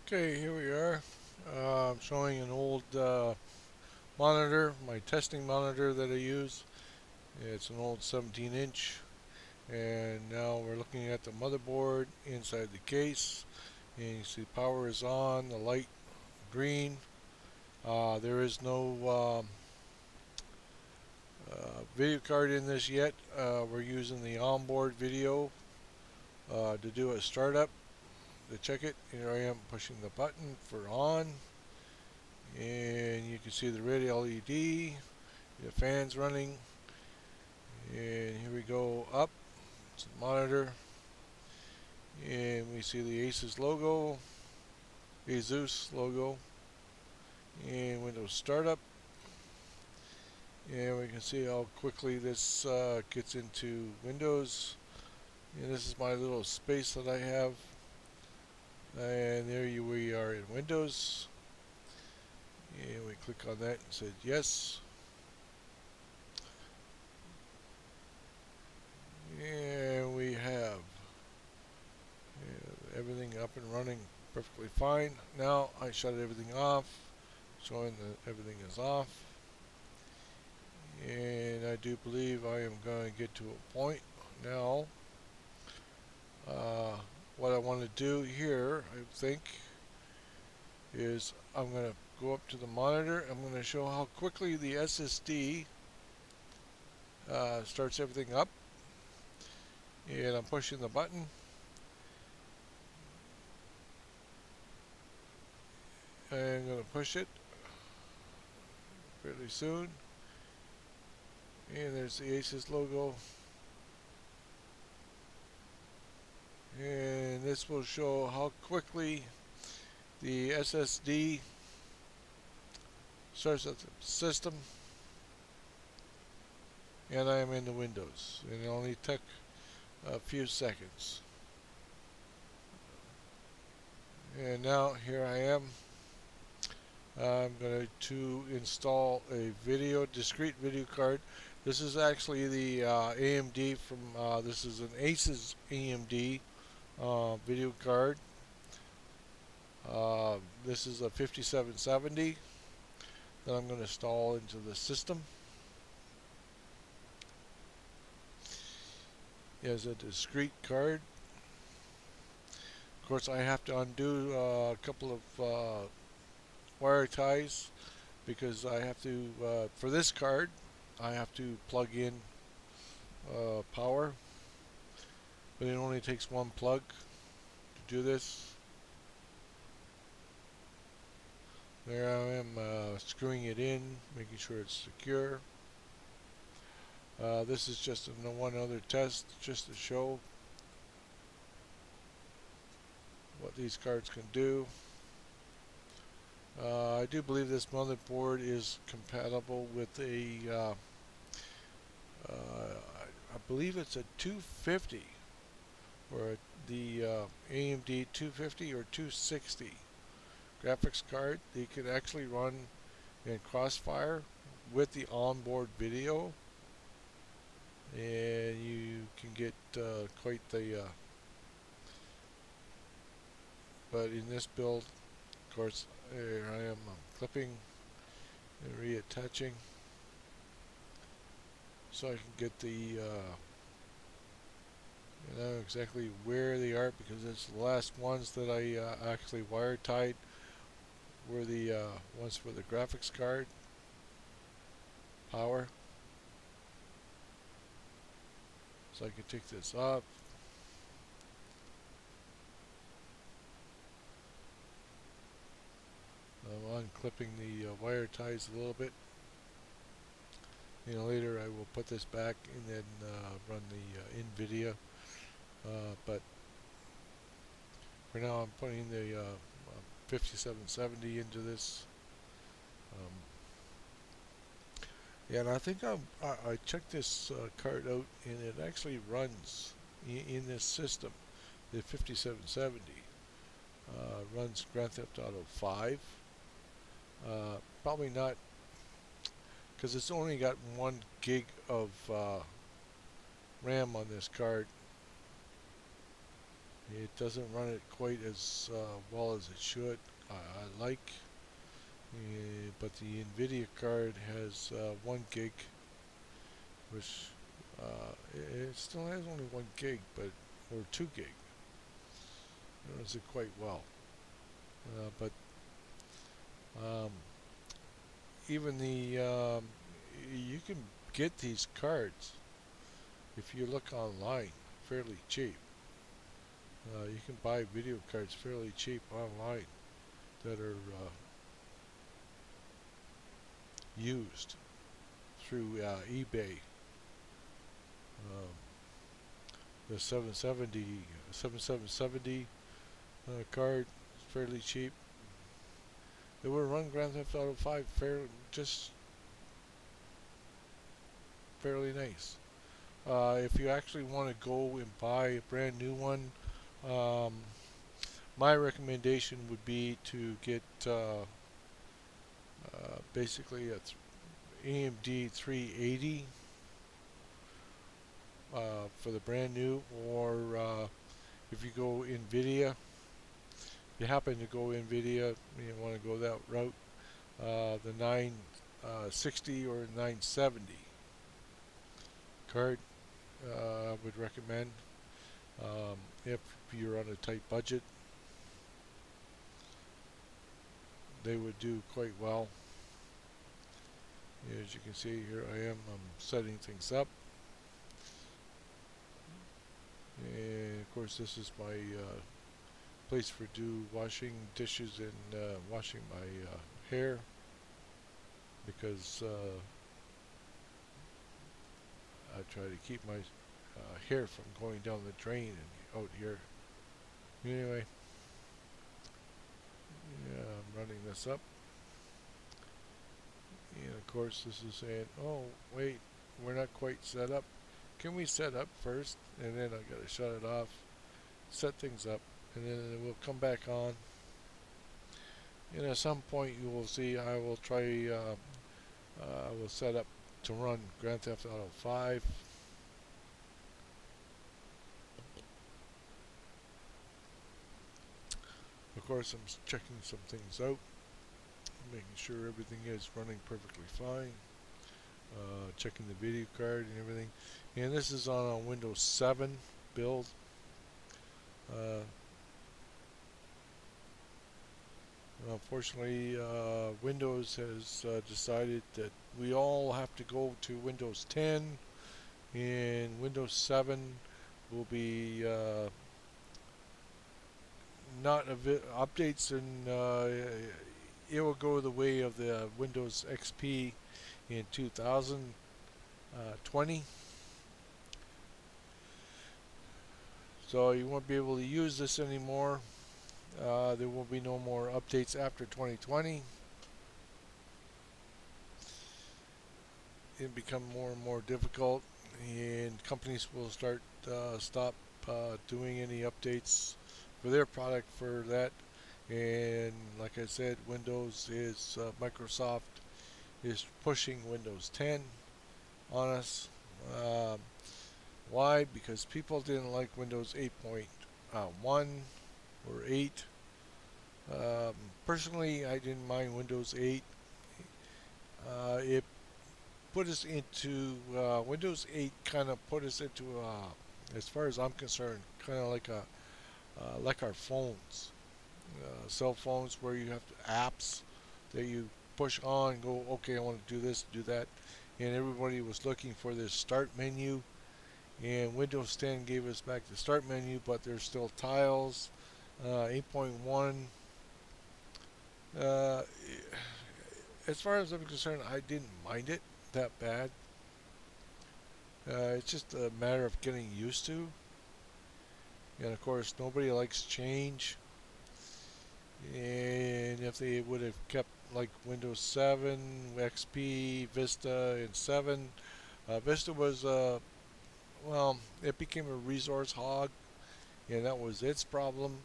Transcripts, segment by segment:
Okay, here we are. I'm showing an old monitor, my testing monitor that I use. It's an old 17-inch, and now we're looking at the motherboard inside the case. And you see power is on, the light green. There is no video card in this yet. We're using the onboard video to do a startup to check it. Here I am pushing the button for on, and you can see the red LED. The fan's running, and here we go up. It's the monitor, and we see the Asus logo, and Windows Startup, and we can see how quickly this gets into Windows. And this is my little space that I have, and we are in Windows, and we click on that and said yes, and we have everything up and running perfectly fine. Now I shut everything off, showing that everything is off. And I do believe I am going to get to a point now. Uh, what I want to do here, I think, is I'm going to go up to the monitor. I'm going to show how quickly the SSD starts everything up. And I'm pushing the button. I'm going to push it fairly soon. And there's the Asus logo. And this will show how quickly the SSD starts up the system. And I am in the Windows. And it only took a few seconds. And now here I am. I'm going to install a discrete video card. This is actually the AMD from, this is an Asus AMD video card. This is a 5770 that I'm going to install into the system. It is a discrete card. Of course, I have to undo a couple of wire ties because I have to, for this card, I have to plug in power, but it only takes one plug to do this. There I am screwing it in, making sure it's secure. This is just one other test just to show what these cards can do. I do believe this motherboard is compatible with I believe it's a 250 or the AMD 250 or 260 graphics card. They could actually run in Crossfire with the onboard video, and you can get quite the but in this build, of course, here I am clipping and reattaching so I can get the you know exactly where they are, because it's the last ones that I actually wire tied were the ones for the graphics card power. So I can take this off. I'm unclipping the wire ties a little bit. Later I will put this back and then run the NVIDIA. But for now I'm putting the 5770 into this. Yeah, and I think I checked this card out, and it actually runs in this system. The 5770 runs Grand Theft Auto 5. Probably not, because it's only got 1 gig of RAM on this card. It doesn't run it quite as well as it should. I like, but the NVIDIA card has 1 gig, which it still has only 1 gig, but or 2 gig. It runs it quite well. But um, even you can get these cards if you look online fairly cheap. You can buy video cards fairly cheap online that are used through eBay. Um, the 7770 card is fairly cheap. It will run Grand Theft Auto 5 just fairly nice. If you actually want to go and buy a brand new one, um, my recommendation would be to get basically a AMD 380 for the brand new, or if you go NVIDIA, if you happen to go NVIDIA, you want to go that route, the 960 or 970 card I would recommend if you're on a tight budget. They would do quite well. As you can see, here I'm setting things up, and of course this is my place for washing dishes and washing my hair, because I try to keep my hair from going down the drain and out here. Anyway, yeah, I'm running this up, and of course this is saying, oh wait, we're not quite set up. Can we set up first, and then I gotta shut it off, set things up, and then it will come back on. And at some point you will see I will try, I will set up to run Grand Theft Auto 5. Of course I'm checking some things out, making sure everything is running perfectly fine, checking the video card and everything. And this is on a Windows 7 build. Uh, Unfortunately, Windows has decided that we all have to go to Windows 10, and Windows 7 will be not updates, and it will go the way of the Windows XP in 2020. So you won't be able to use this anymore. There will be no more updates after 2020. It become more and more difficult, and companies will stop doing any updates for their product for that. And like I said, Microsoft is pushing Windows 10 on us. Um, why? Because people didn't like Windows 8.1 or 8. Um, Personally, I didn't mind Windows 8. It put us into Windows 8. Kind of put us into, as far as I'm concerned, kind of like our phones, cell phones, where you have apps that you push on and go, okay, I want to do this, do that, and everybody was looking for this start menu. And Windows 10 gave us back the start menu, but there's still tiles. 8.1. Uh, as far as I'm concerned, I didn't mind it that bad. It's just a matter of getting used to. And of course, nobody likes change. And if they would have kept like Windows 7, XP, Vista, and 7, Vista was, well, it became a resource hog, and that was its problem.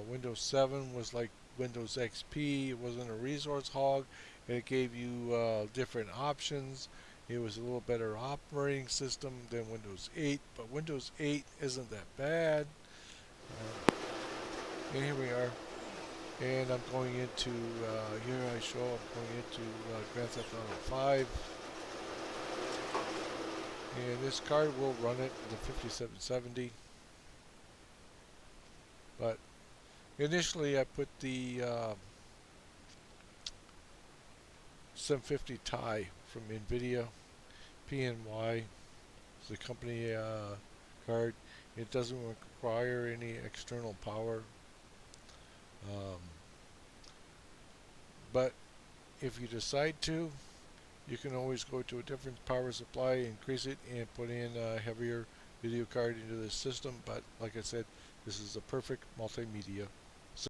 Windows 7 was like Windows XP. It wasn't a resource hog. It gave you different options. It was a little better operating system than Windows 8, but Windows 8 isn't that bad. And here we are. And I'm going into, here I show I'm going into Grand Theft Auto 5. And this card will run it, the 5770. But initially I put the 750 Ti from NVIDIA. PNY is the company card. It doesn't require any external power. Um, but if you decide to, you can always go to a different power supply, increase it, and put in a heavier video card into the system. But like I said, this is a perfect multimedia.